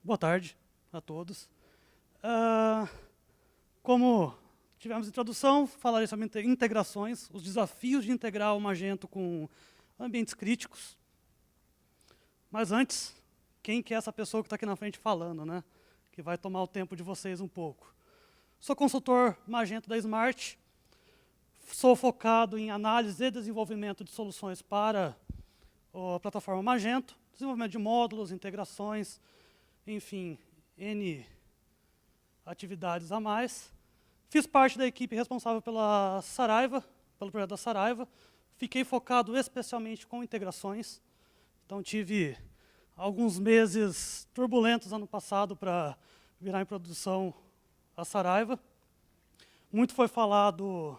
Boa tarde a todos. Como tivemos introdução, falarei sobre integrações, os desafios de integrar o Magento com ambientes críticos. Mas antes, quem que é essa pessoa que está aqui na frente falando, né? Que vai tomar o tempo de vocês um pouco. Sou consultor Magento da Smart, sou focado em análise e desenvolvimento de soluções para a plataforma Magento, desenvolvimento de módulos, integrações, enfim, N atividades a mais. Fiz parte da equipe responsável pela Saraiva, pelo projeto da Saraiva. Fiquei focado especialmente com integrações. Então, tive alguns meses turbulentos ano passado para virar em produção a Saraiva. Muito foi falado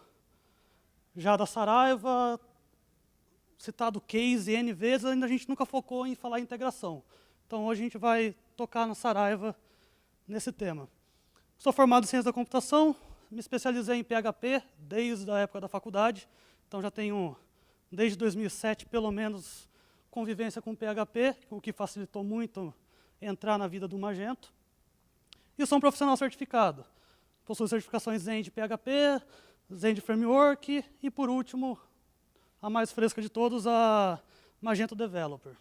já da Saraiva, citado case N vezes, ainda a gente nunca focou em falar em integração. Então, hoje a gente vai tocar na Saraiva nesse tema. Sou formado em Ciência da Computação, me especializei em PHP desde a época da faculdade, então já tenho, desde 2007, pelo menos, convivência com PHP, o que facilitou muito entrar na vida do Magento. E sou um profissional certificado. Possuo certificações Zen de PHP, Zen de Framework e, por último, a mais fresca de todos, a Magento Developer.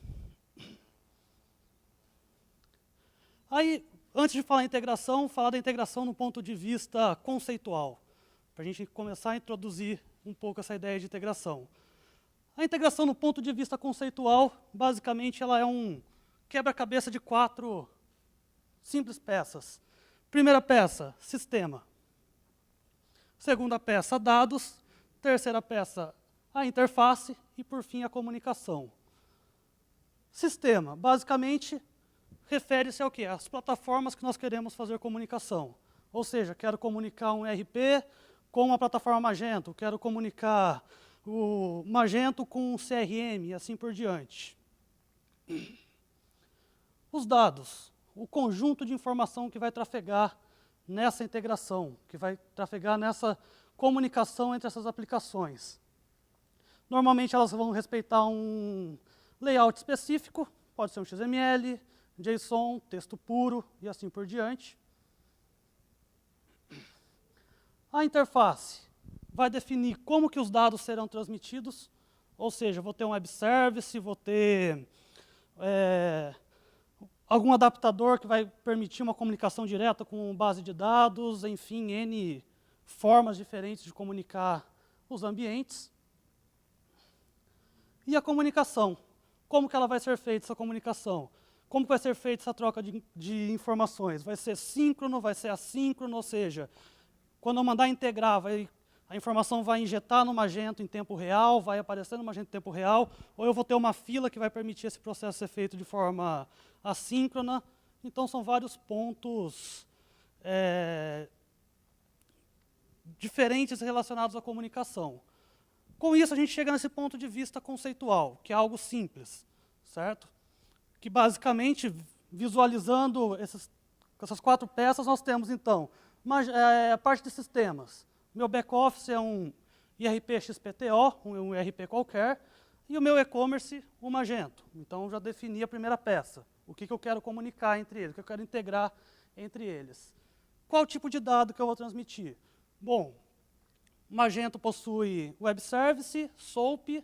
Aí, antes de falar em integração, falar da integração no ponto de vista conceitual, para a gente começar a introduzir um pouco essa ideia de integração. A integração no ponto de vista conceitual, basicamente, ela é um quebra-cabeça de 4 simples peças. Primeira peça, sistema. Segunda peça, dados. Terceira peça, a interface. E, por fim, a comunicação. Sistema, basicamente, refere-se ao quê? Às plataformas que nós queremos fazer comunicação. Ou seja, quero comunicar um ERP com a plataforma Magento, quero comunicar o Magento com o CRM e assim por diante. Os dados, o conjunto de informação que vai trafegar nessa integração, que vai trafegar nessa comunicação entre essas aplicações. Normalmente elas vão respeitar um layout específico, pode ser um XML, JSON, texto puro e assim por diante. A interface vai definir como que os dados serão transmitidos, ou seja, vou ter um web service, vou ter algum adaptador que vai permitir uma comunicação direta com base de dados, enfim, N formas diferentes de comunicar os ambientes. E a comunicação, como que ela vai ser feita, essa comunicação? Como vai ser feita essa troca de informações? Vai ser síncrono, vai ser assíncrono, ou seja, quando eu mandar integrar, a informação vai injetar no Magento em tempo real, vai aparecer no Magento em tempo real, ou eu vou ter uma fila que vai permitir esse processo ser feito de forma assíncrona. Então, são vários pontos diferentes relacionados à comunicação. Com isso, a gente chega nesse ponto de vista conceitual, que é algo simples, certo? Que, basicamente, visualizando essas 4 peças, nós temos, então, a parte de sistemas. Meu back-office é um ERP XPTO, um ERP qualquer, e o meu e-commerce, o Magento. Então, já defini a primeira peça. O que eu quero comunicar entre eles, o que eu quero integrar entre eles. Qual tipo de dado que eu vou transmitir? Bom, o Magento possui web service, SOAP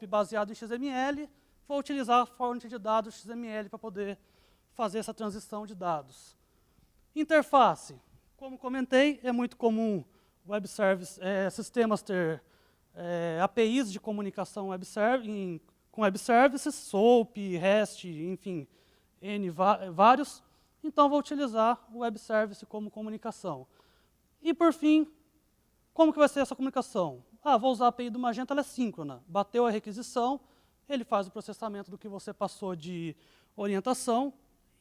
baseado em XML. Vou utilizar a fonte de dados XML para poder fazer essa transição de dados. Interface. Como comentei, é muito comum web service, sistemas ter APIs de comunicação com web services, SOAP, REST, enfim, vários. Então, vou utilizar o web service como comunicação. E, por fim, como que vai ser essa comunicação? Vou usar a API do Magento, ela é síncrona. Bateu a requisição, ele faz o processamento do que você passou de orientação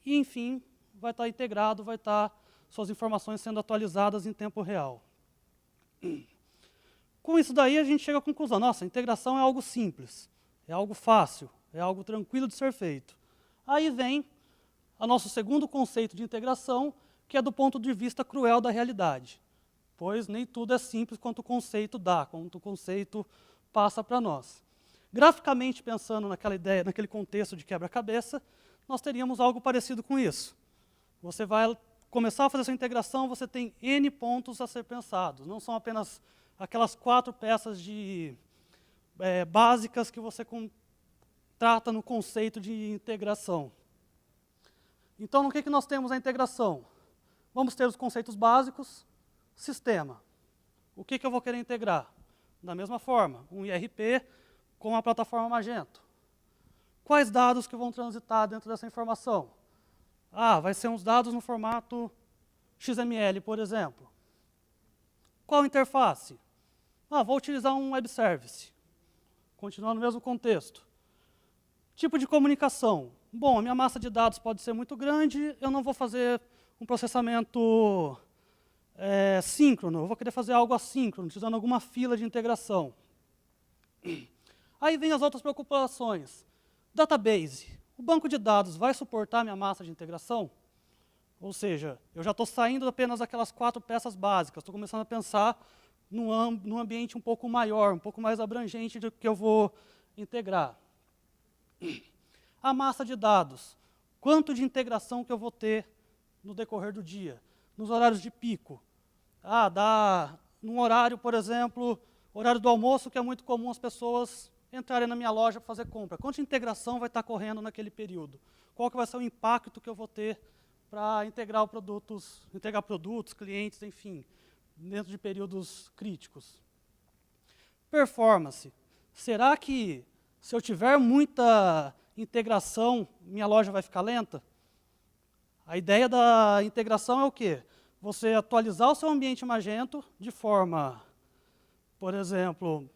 e, enfim, vai estar integrado, vai estar suas informações sendo atualizadas em tempo real. Com isso daí, a gente chega à conclusão, nossa, a integração é algo simples, é algo fácil, é algo tranquilo de ser feito. Aí vem o nosso segundo conceito de integração, que é do ponto de vista cruel da realidade, pois nem tudo é simples quanto o conceito dá, quanto o conceito passa para nós. Graficamente, pensando naquela ideia, naquele contexto de quebra-cabeça, nós teríamos algo parecido com isso. Você vai começar a fazer essa integração, você tem N pontos a ser pensados. Não são apenas aquelas 4 peças básicas que você trata no conceito de integração. Então, no que nós temos a integração? Vamos ter os conceitos básicos, sistema. O que eu vou querer integrar? Da mesma forma, um IRP com a plataforma Magento. Quais dados que vão transitar dentro dessa informação? Vai ser uns dados no formato XML, por exemplo. Qual interface? Vou utilizar um web service. Continuando no mesmo contexto. Tipo de comunicação. Bom, a minha massa de dados pode ser muito grande, eu não vou fazer um processamento síncrono, eu vou querer fazer algo assíncrono, utilizando alguma fila de integração. Aí vem as outras preocupações. Database. O banco de dados vai suportar minha massa de integração? Ou seja, eu já estou saindo apenas daquelas 4 peças básicas, estou começando a pensar num ambiente um pouco maior, um pouco mais abrangente do que eu vou integrar. A massa de dados. Quanto de integração que eu vou ter no decorrer do dia? Nos horários de pico. Dá num horário, por exemplo, horário do almoço, que é muito comum as pessoas entrarem na minha loja para fazer compra. Quanta integração vai estar correndo naquele período? Qual que vai ser o impacto que eu vou ter para integrar produtos, clientes, enfim, dentro de períodos críticos? Performance. Será que, se eu tiver muita integração, minha loja vai ficar lenta? A ideia da integração é o quê? Você atualizar o seu ambiente Magento de forma, por exemplo,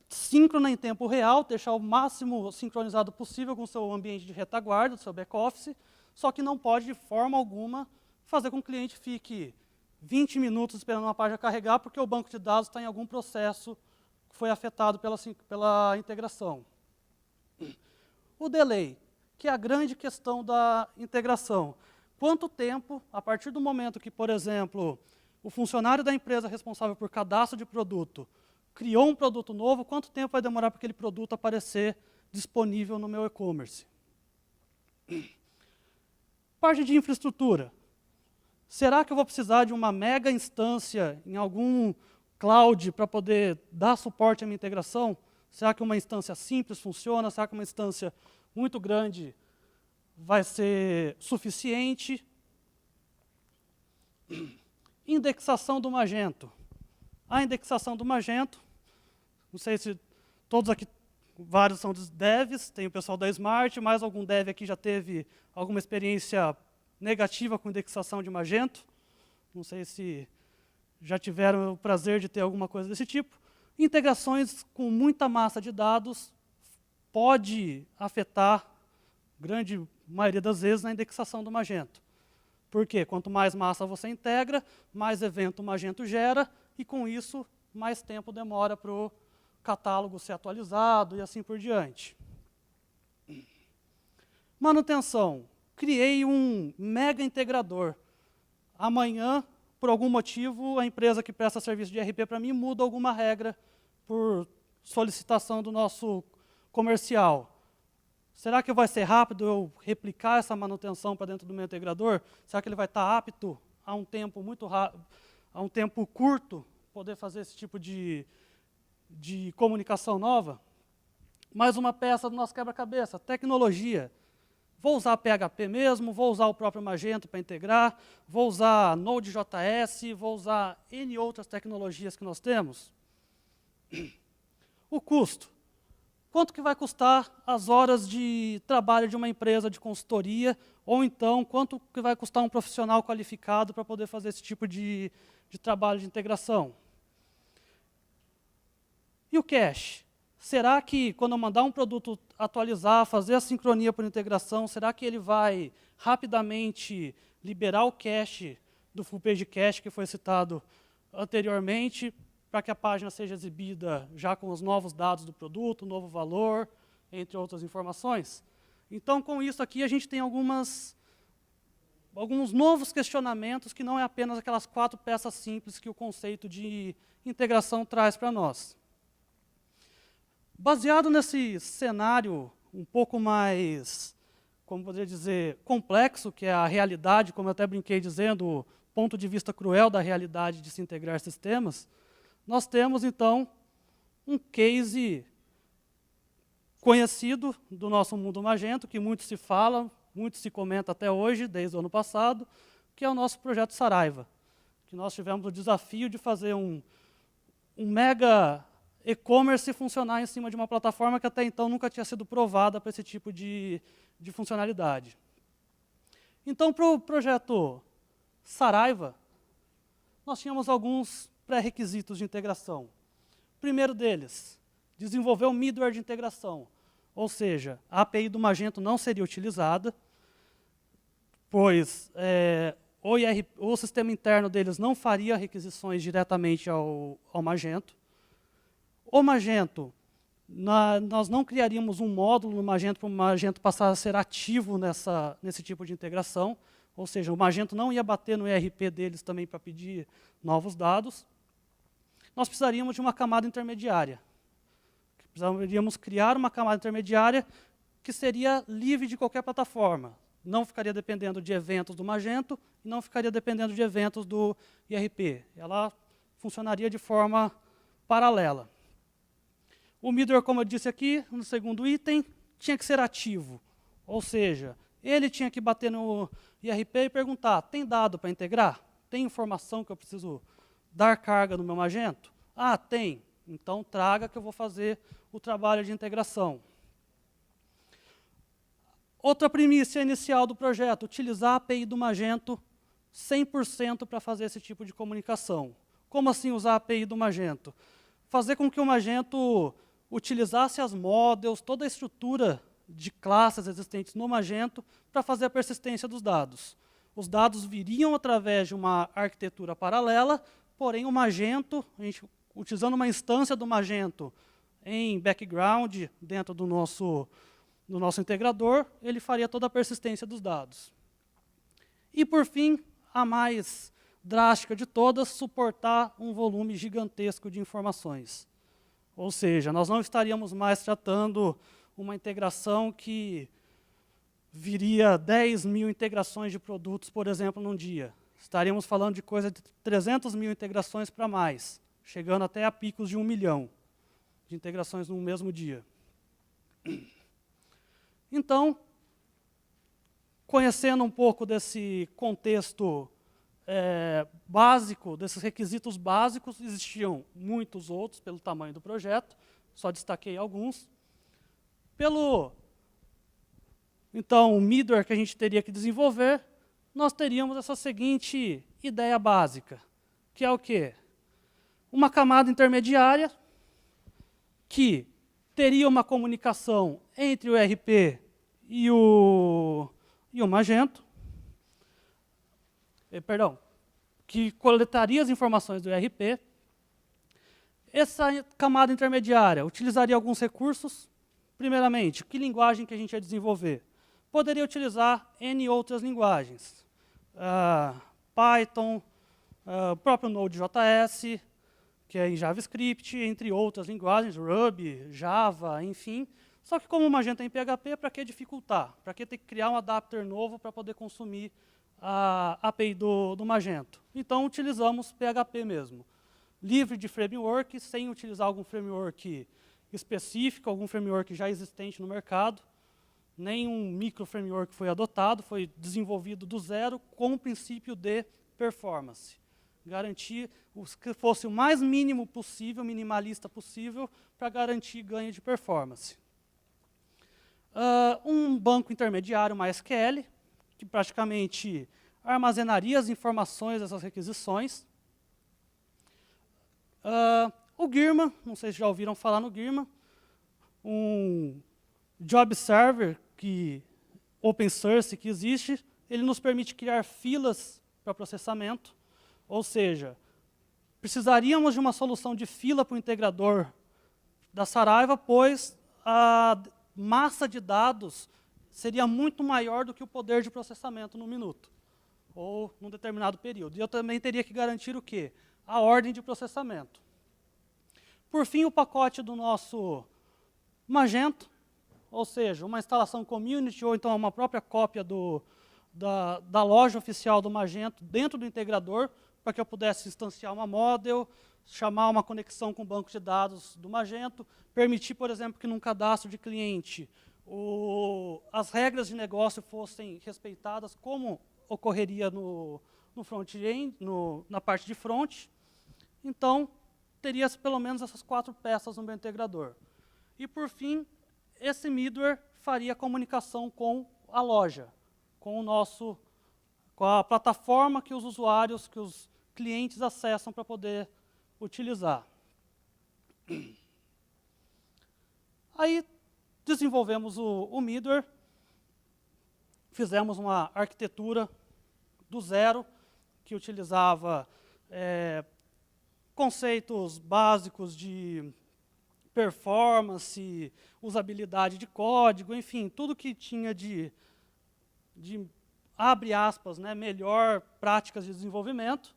síncrona em tempo real, deixar o máximo sincronizado possível com o seu ambiente de retaguarda, do seu back-office, só que não pode, de forma alguma, fazer com que o cliente fique 20 minutos esperando uma página carregar, porque o banco de dados está em algum processo que foi afetado pela integração. O delay, que é a grande questão da integração. Quanto tempo, a partir do momento que, por exemplo, o funcionário da empresa responsável por cadastro de produto criou um produto novo, quanto tempo vai demorar para aquele produto aparecer disponível no meu e-commerce? Parte de infraestrutura. Será que eu vou precisar de uma mega instância em algum cloud para poder dar suporte à minha integração? Será que uma instância simples funciona? Será que uma instância muito grande vai ser suficiente? Indexação do Magento. A indexação do Magento, não sei se todos aqui, vários são dos devs, tem o pessoal da Smart, mais algum dev aqui já teve alguma experiência negativa com indexação de Magento. Não sei se já tiveram o prazer de ter alguma coisa desse tipo. Integrações com muita massa de dados pode afetar, grande maioria das vezes, na indexação do Magento. Por quê? Quanto mais massa você integra, mais evento o Magento gera, e com isso, mais tempo demora para o catálogo ser atualizado e assim por diante. Manutenção. Criei um mega integrador. Amanhã, por algum motivo, a empresa que presta serviço de ERP para mim muda alguma regra por solicitação do nosso comercial. Será que vai ser rápido eu replicar essa manutenção para dentro do meu integrador? Será que ele vai estar apto a um tempo a um tempo curto, poder fazer esse tipo de comunicação nova? Mais uma peça do nosso quebra-cabeça, tecnologia. Vou usar PHP mesmo, vou usar o próprio Magento para integrar, vou usar Node.js, vou usar N outras tecnologias que nós temos. O custo. Quanto que vai custar as horas de trabalho de uma empresa de consultoria, ou então quanto que vai custar um profissional qualificado para poder fazer esse tipo de trabalho de integração? E o cache? Será que quando eu mandar um produto atualizar, fazer a sincronia por integração, será que ele vai rapidamente liberar o cache do Full Page Cache que foi citado anteriormente, para que a página seja exibida já com os novos dados do produto, novo valor, entre outras informações? Então, com isso aqui, a gente tem alguns novos questionamentos que não é apenas aquelas 4 peças simples que o conceito de integração traz para nós. Baseado nesse cenário um pouco mais como poderia dizer, complexo, que é a realidade, como eu até brinquei dizendo, o ponto de vista cruel da realidade de se integrar sistemas, nós temos, então, um case conhecido do nosso mundo Magento, que muito se fala, muito se comenta até hoje, desde o ano passado, que é o nosso projeto Saraiva, que nós tivemos o desafio de fazer um mega e-commerce funcionar em cima de uma plataforma que até então nunca tinha sido provada para esse tipo de funcionalidade. Então, para o projeto Saraiva, nós tínhamos alguns pré-requisitos de integração. O primeiro deles, desenvolver um middleware de integração, ou seja, a API do Magento não seria utilizada, pois o sistema interno deles não faria requisições diretamente ao Magento. O Magento, nós não criaríamos um módulo no Magento para o Magento passar a ser ativo nesse tipo de integração, ou seja, o Magento não ia bater no ERP deles também para pedir novos dados. Nós precisaríamos de uma camada intermediária. Precisaríamos criar uma camada intermediária que seria livre de qualquer plataforma. Não ficaria dependendo de eventos do Magento e não ficaria dependendo de eventos do ERP. Ela funcionaria de forma paralela. O middleware, como eu disse aqui, no segundo item, tinha que ser ativo. Ou seja, ele tinha que bater no ERP e perguntar, tem dado para integrar? Tem informação que eu preciso dar carga no meu Magento? Ah, tem. Então traga que eu vou fazer o trabalho de integração. Outra premissa inicial do projeto, utilizar a API do Magento 100% para fazer esse tipo de comunicação. Como assim usar a API do Magento? Fazer com que o Magento utilizasse as models, toda a estrutura de classes existentes no Magento para fazer a persistência dos dados. Os dados viriam através de uma arquitetura paralela, porém o Magento, utilizando uma instância do Magento em background, dentro do nosso integrador, ele faria toda a persistência dos dados. E, por fim, a mais drástica de todas, suportar um volume gigantesco de informações. Ou seja, nós não estaríamos mais tratando uma integração que viria 10.000 integrações de produtos, por exemplo, num dia. Estaríamos falando de coisa de 300.000 integrações para mais, chegando até a picos de 1 milhão de integrações no mesmo dia. Então, conhecendo um pouco desse contexto básico, desses requisitos básicos, existiam muitos outros pelo tamanho do projeto, só destaquei alguns. Então, o middleware que a gente teria que desenvolver, nós teríamos essa seguinte ideia básica, que é o quê? Uma camada intermediária que teria uma comunicação entre o ERP e o Magento, que coletaria as informações do ERP. Essa camada intermediária utilizaria alguns recursos. Primeiramente, que linguagem que a gente ia desenvolver? Poderia utilizar N outras linguagens. Python, o próprio Node.js, que é em JavaScript, entre outras linguagens, Ruby, Java, enfim. Só que como o Magento é em PHP, para que dificultar? Para que ter que criar um adapter novo para poder consumir a API do Magento? Então, utilizamos PHP mesmo. Livre de framework, sem utilizar algum framework específico, algum framework já existente no mercado. Nenhum micro-framework foi adotado, foi desenvolvido do zero com o princípio de performance. Garantir que fosse o mais mínimo possível, minimalista possível, para garantir ganho de performance. Um banco intermediário, MySQL, que praticamente armazenaria as informações dessas requisições. O Girman, não sei se já ouviram falar no Girman, um job server open source que existe, ele nos permite criar filas para processamento, ou seja, precisaríamos de uma solução de fila para o integrador da Saraiva, pois a massa de dados seria muito maior do que o poder de processamento no minuto, ou num determinado período. E eu também teria que garantir o quê? A ordem de processamento. Por fim, o pacote do nosso Magento ou seja, uma instalação community ou então uma própria cópia da loja oficial do Magento dentro do integrador, para que eu pudesse instanciar uma model, chamar uma conexão com o banco de dados do Magento, permitir, por exemplo, que num cadastro de cliente as regras de negócio fossem respeitadas, como ocorreria no front-end, na parte de front. Então, teria pelo menos essas 4 peças no meu integrador. E, por fim, esse middleware faria a comunicação com a loja, com a plataforma que os usuários, que os clientes acessam para poder utilizar. Aí, desenvolvemos o middleware, fizemos uma arquitetura do zero, que utilizava conceitos básicos de performance, usabilidade de código, enfim, tudo que tinha de abre aspas, né, melhor práticas de desenvolvimento.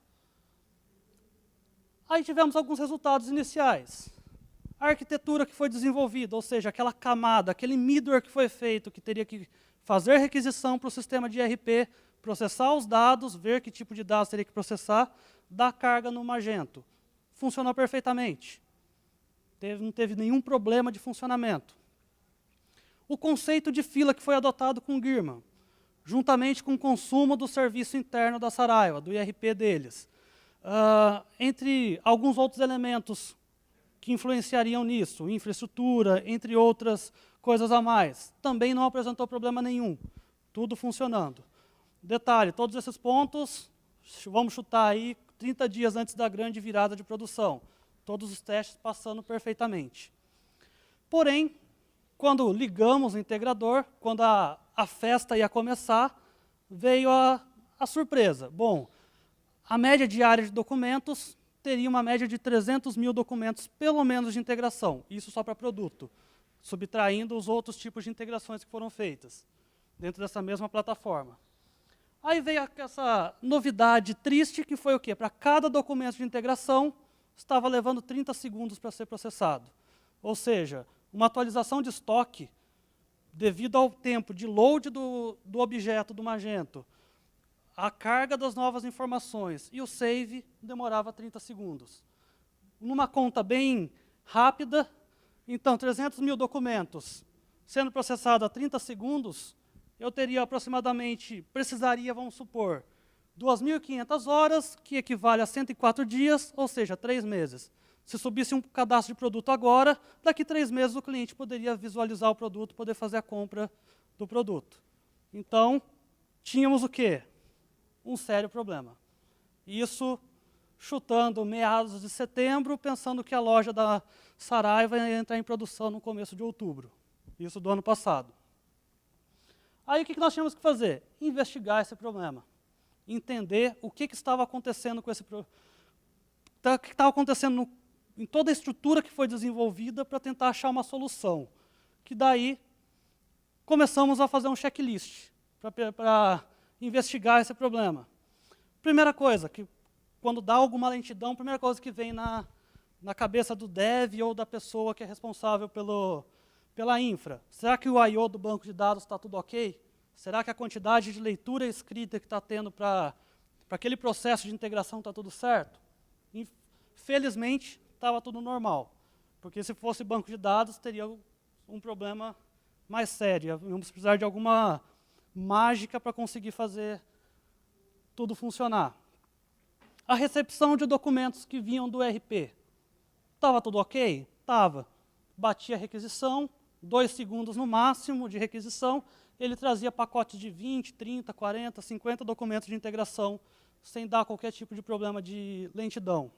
Aí tivemos alguns resultados iniciais. A arquitetura que foi desenvolvida, ou seja, aquela camada, aquele middleware que foi feito, que teria que fazer requisição para o sistema de ERP, processar os dados, ver que tipo de dados teria que processar, dar carga no Magento. Funcionou perfeitamente. Não teve nenhum problema de funcionamento. O conceito de fila que foi adotado com o Girman, juntamente com o consumo do serviço interno da Saraiva, do IRP deles. Entre alguns outros elementos que influenciariam nisso, infraestrutura, entre outras coisas a mais, também não apresentou problema nenhum, tudo funcionando. Detalhe, todos esses pontos, vamos chutar aí 30 dias antes da grande virada de produção, todos os testes passando perfeitamente. Porém, quando ligamos o integrador, quando a festa ia começar, veio a surpresa. Bom, a média diária de documentos teria uma média de 300 mil documentos, pelo menos, de integração. Isso só para produto, subtraindo os outros tipos de integrações que foram feitas dentro dessa mesma plataforma. Aí veio essa novidade triste, que foi o quê? Para cada documento de integração, estava levando 30 segundos para ser processado. Ou seja, uma atualização de estoque, devido ao tempo de load do objeto do Magento, a carga das novas informações e o save demorava 30 segundos. Numa conta bem rápida, então, 300 mil documentos sendo processados a 30 segundos, eu teria aproximadamente, precisaria, vamos supor, 2.500 horas, que equivale a 104 dias, ou seja, 3 meses. Se subisse um cadastro de produto agora, daqui 3 meses o cliente poderia visualizar o produto, poder fazer a compra do produto. Então, tínhamos o quê? Um sério problema. Isso chutando meados de setembro, pensando que a loja da Saraiva ia entrar em produção no começo de outubro. Isso do ano passado. Aí o que nós tínhamos que fazer? Investigar esse problema. Entender o que estava acontecendo com esse problema. O que estava acontecendo em toda a estrutura que foi desenvolvida para tentar achar uma solução. Que daí começamos a fazer um checklist para investigar esse problema. Primeira coisa, que quando dá alguma lentidão, a primeira coisa que vem na cabeça do dev ou da pessoa que é responsável pela infra. Será que o I/O do banco de dados está tudo ok? Será que a quantidade de leitura e escrita que está tendo para aquele processo de integração está tudo certo? Felizmente, estava tudo normal. Porque se fosse banco de dados, teria um problema mais sério. Vamos precisar de alguma mágica para conseguir fazer tudo funcionar. A recepção de documentos que vinham do ERP. Estava tudo ok? Estava. Batia a requisição, 2 segundos no máximo de requisição, ele trazia pacotes de 20, 30, 40, 50 documentos de integração, sem dar qualquer tipo de problema de lentidão.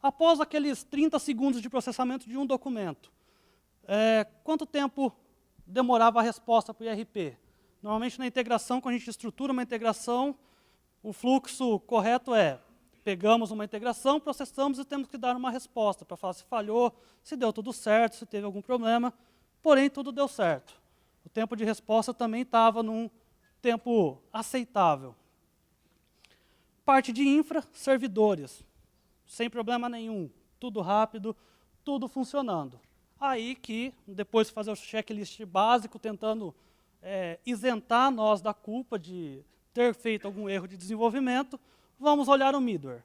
Após aqueles 30 segundos de processamento de um documento, quanto tempo demorava a resposta para o IRP? Normalmente, na integração, quando a gente estrutura uma integração, o fluxo correto pegamos uma integração, processamos e temos que dar uma resposta para falar se falhou, se deu tudo certo, se teve algum problema, porém tudo deu certo. O tempo de resposta também estava num tempo aceitável. Parte de infra, servidores, sem problema nenhum, tudo rápido, tudo funcionando. Aí que, depois de fazer o checklist básico, tentando isentar nós da culpa de ter feito algum erro de desenvolvimento, vamos olhar o middleware.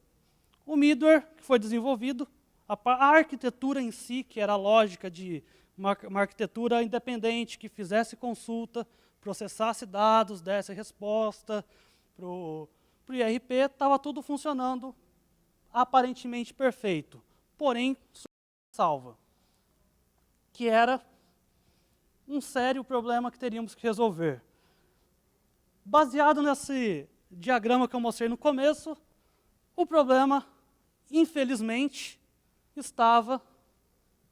O middleware que foi desenvolvido, a arquitetura em si, que era a lógica de uma arquitetura independente, que fizesse consulta, processasse dados, desse resposta para o IRP, estava tudo funcionando aparentemente perfeito. Porém, salva, que era um sério problema que teríamos que resolver. Baseado nesse diagrama que eu mostrei no começo, o problema, infelizmente, estava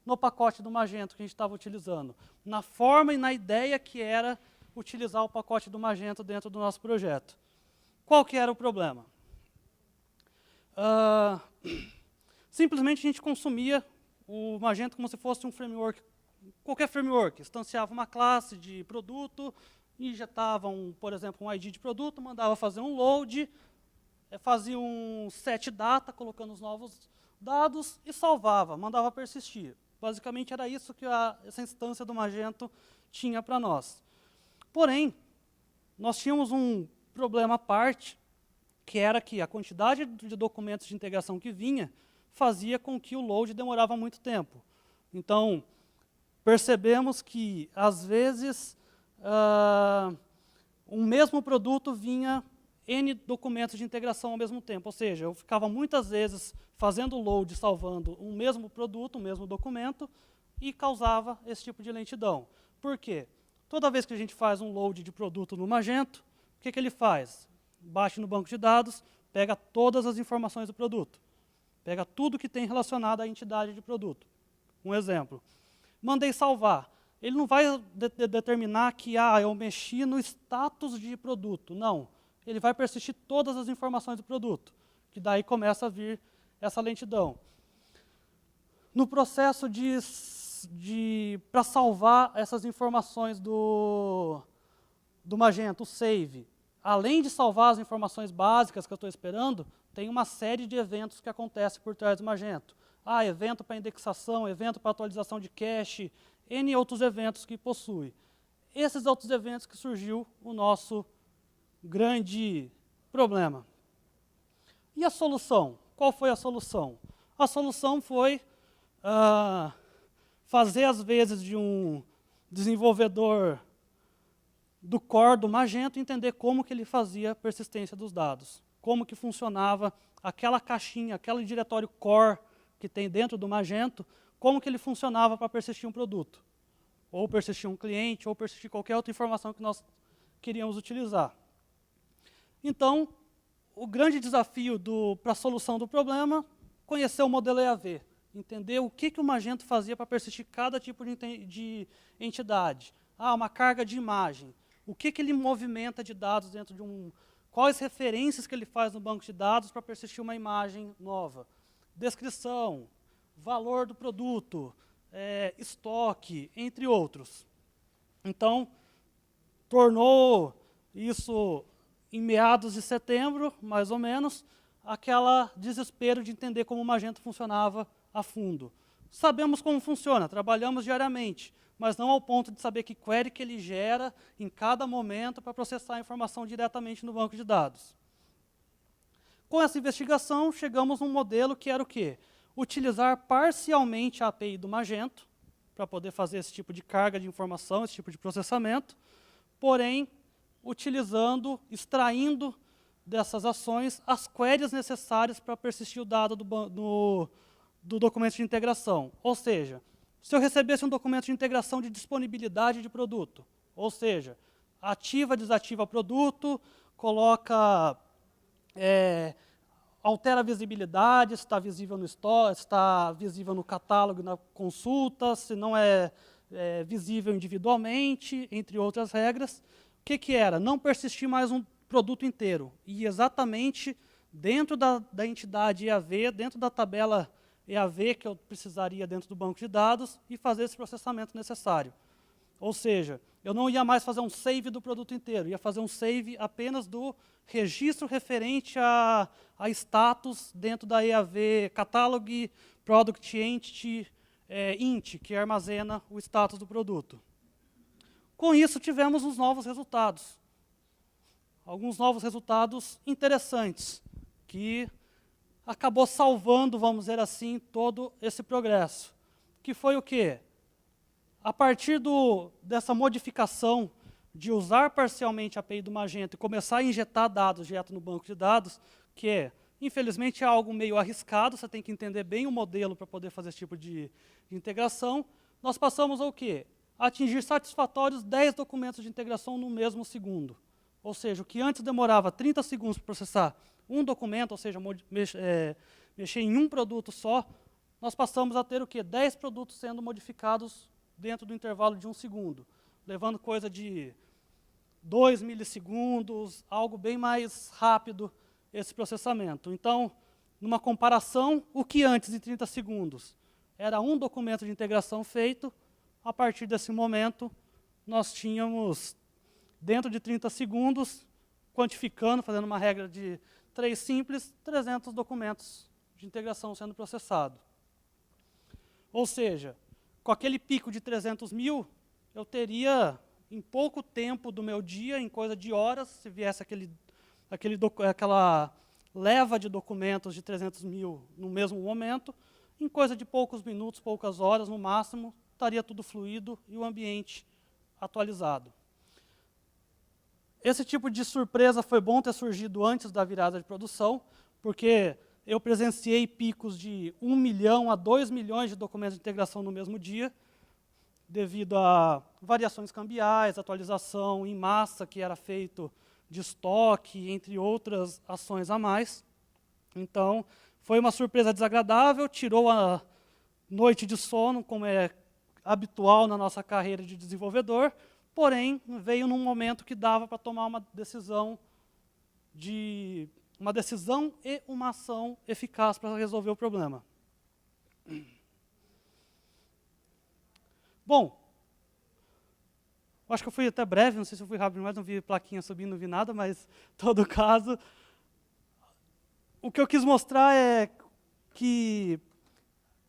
no pacote do Magento que a gente estava utilizando, na forma e na ideia que era utilizar o pacote do Magento dentro do nosso projeto. Qual que era o problema? Simplesmente a gente consumia o Magento como se fosse um framework, qualquer framework, instanciava uma classe de produto, injetava, por exemplo, um ID de produto, mandava fazer um load, fazia um set data, colocando os novos dados, e salvava, mandava persistir. Basicamente era isso que essa instância do Magento tinha para nós. Porém, nós tínhamos um problema à parte, que era que a quantidade de documentos de integração que vinha fazia com que o load demorava muito tempo. Então, percebemos que, às vezes, um mesmo produto vinha N documentos de integração ao mesmo tempo. Ou seja, eu ficava muitas vezes fazendo load, salvando um mesmo produto, um mesmo documento, e causava esse tipo de lentidão. Por quê? Toda vez que a gente faz um load de produto no Magento, o que ele faz? Bate no banco de dados, pega todas as informações do produto. Pega tudo que tem relacionado à entidade de produto. Um exemplo. Mandei salvar. Ele não vai determinar que eu mexi no status de produto. Não. Ele vai persistir todas as informações do produto, que daí começa a vir essa lentidão. No processo para salvar essas informações do Magento, o save, além de salvar as informações básicas que eu estou esperando, tem uma série de eventos que acontecem por trás do Magento. Evento para indexação, evento para atualização de cache, N outros eventos que possui. Esses outros eventos que surgiu o nosso grande problema. E a solução? Qual foi a solução? A solução foi fazer, às vezes, de um desenvolvedor do core do Magento entender como que ele fazia a persistência dos dados, como que funcionava aquela caixinha, aquele diretório core que tem dentro do Magento, como que ele funcionava para persistir um produto, ou persistir um cliente, ou persistir qualquer outra informação que nós queríamos utilizar. Então, o grande desafio para a solução do problema, conhecer o modelo EAV, entender o que o Magento fazia para persistir cada tipo de entidade. Uma carga de imagem. O que ele movimenta de dados dentro de quais referências que ele faz no banco de dados para persistir uma imagem nova. Descrição, valor do produto, estoque, entre outros. Então, tornou isso, em meados de setembro, mais ou menos, aquele desespero de entender como o Magento funcionava a fundo. Sabemos como funciona, trabalhamos diariamente, mas não ao ponto de saber que query que ele gera em cada momento para processar a informação diretamente no banco de dados. Com essa investigação, chegamos num modelo que era o quê? Utilizar parcialmente a API do Magento, para poder fazer esse tipo de carga de informação, esse tipo de processamento, porém, extraindo dessas ações as queries necessárias para persistir o dado do documento de integração. Ou seja, se eu recebesse um documento de integração de disponibilidade de produto, ou seja, ativa, desativa produto, coloca, altera a visibilidade, se está visível no store, se está visível no catálogo, na consulta, se não é visível individualmente, entre outras regras. O que era? Não persistir mais um produto inteiro. E exatamente dentro da entidade EAV, dentro da tabela EAV que eu precisaria dentro do banco de dados e fazer esse processamento necessário. Ou seja, eu não ia mais fazer um save do produto inteiro, ia fazer um save apenas do registro referente a status dentro da EAV Catalog, Product Entity, int, que armazena o status do produto. Com isso, tivemos os novos resultados. Alguns novos resultados interessantes, que acabou salvando, vamos dizer assim, todo esse progresso. Que foi o quê? A partir dessa modificação de usar parcialmente a API do Magento e começar a injetar dados direto no banco de dados, que infelizmente é algo meio arriscado, você tem que entender bem o modelo para poder fazer esse tipo de integração, nós passamos ao quê? A atingir satisfatórios 10 documentos de integração no mesmo segundo. Ou seja, o que antes demorava 30 segundos para processar um documento, ou seja, mexer em um produto só, nós passamos a ter o quê? 10 produtos sendo modificados dentro do intervalo de 1 segundo, levando coisa de 2 milissegundos, algo bem mais rápido esse processamento. Então, numa comparação, o que antes de 30 segundos era um documento de integração feito, a partir desse momento, nós tínhamos, dentro de 30 segundos, quantificando, fazendo uma regra de 3 simples, 300 documentos de integração sendo processados. Ou seja, com aquele pico de 300 mil, eu teria, em pouco tempo do meu dia, em coisa de horas, se viesse aquela leva de documentos de 300 mil no mesmo momento, em coisa de poucos minutos, poucas horas, no máximo, estaria tudo fluido e o ambiente atualizado. Esse tipo de surpresa foi bom ter surgido antes da virada de produção, porque eu presenciei picos de 1 milhão a 2 milhões de documentos de integração no mesmo dia, devido a variações cambiais, atualização em massa que era feito de estoque, entre outras ações a mais. Então, foi uma surpresa desagradável, tirou a noite de sono, como é habitual na nossa carreira de desenvolvedor, porém, veio num momento que dava para tomar uma decisão e uma ação eficaz para resolver o problema. Bom, acho que eu fui até breve, não sei se eu fui rápido demais, não vi plaquinha subindo, não vi nada, mas, em todo caso, o que eu quis mostrar é que,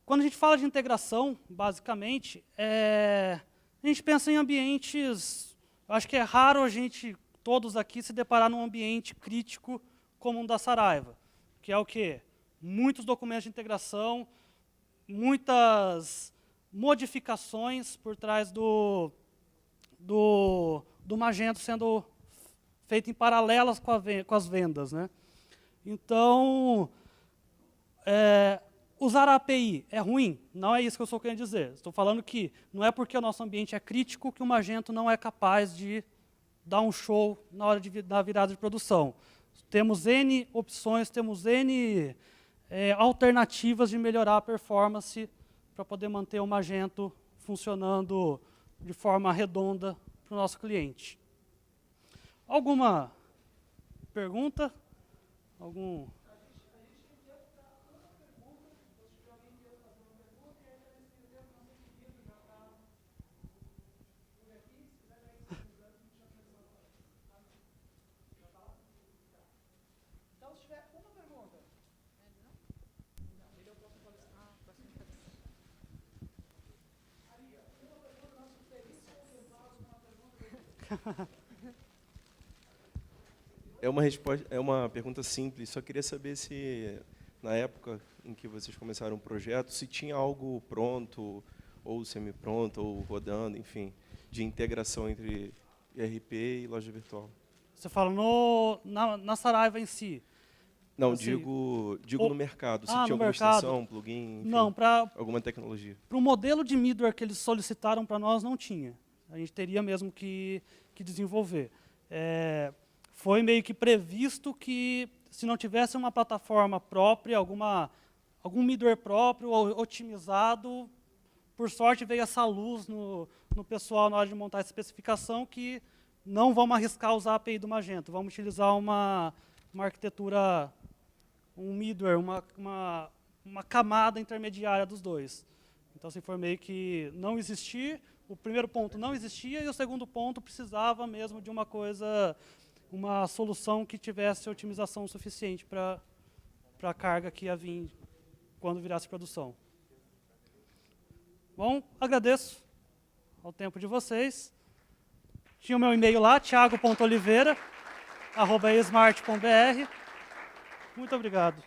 quando a gente fala de integração, basicamente, a gente pensa em ambientes, eu acho que é raro a gente, todos aqui, se deparar num ambiente crítico como um da Saraiva, que é o quê? Muitos documentos de integração, muitas modificações por trás do Magento sendo feito em paralelas com as vendas, né? Então, usar a API é ruim? Não é isso que eu estou querendo dizer. Estou falando que não é porque o nosso ambiente é crítico que o Magento não é capaz de dar um show na hora da virada de produção. Temos N opções, temos N alternativas de melhorar a performance para poder manter o Magento funcionando de forma redonda para o nosso cliente. Alguma pergunta? Algum... É uma pergunta simples, só queria saber se, na época em que vocês começaram o projeto, se tinha algo pronto, ou semi-pronto, ou rodando, enfim, de integração entre ERP e loja virtual. Você fala na Saraiva em si? Não, assim, digo no mercado, se tinha alguma extensão, plugin, enfim, não, alguma tecnologia. Para o modelo de middleware que eles solicitaram para nós, não tinha. A gente teria mesmo que desenvolver. Foi meio que previsto que, se não tivesse uma plataforma própria, algum middleware próprio, otimizado, por sorte veio essa luz no pessoal na hora de montar essa especificação, que não vamos arriscar usar a API do Magento, vamos utilizar uma arquitetura, um middleware, uma camada intermediária dos dois. Então, assim, foi meio que não existir, o primeiro ponto não existia, e o segundo ponto precisava mesmo de uma solução que tivesse otimização suficiente para a carga que ia vir quando virasse produção. Bom, agradeço ao tempo de vocês. Tinha o meu e-mail lá, thiago.oliveira@esmart.br. Muito obrigado.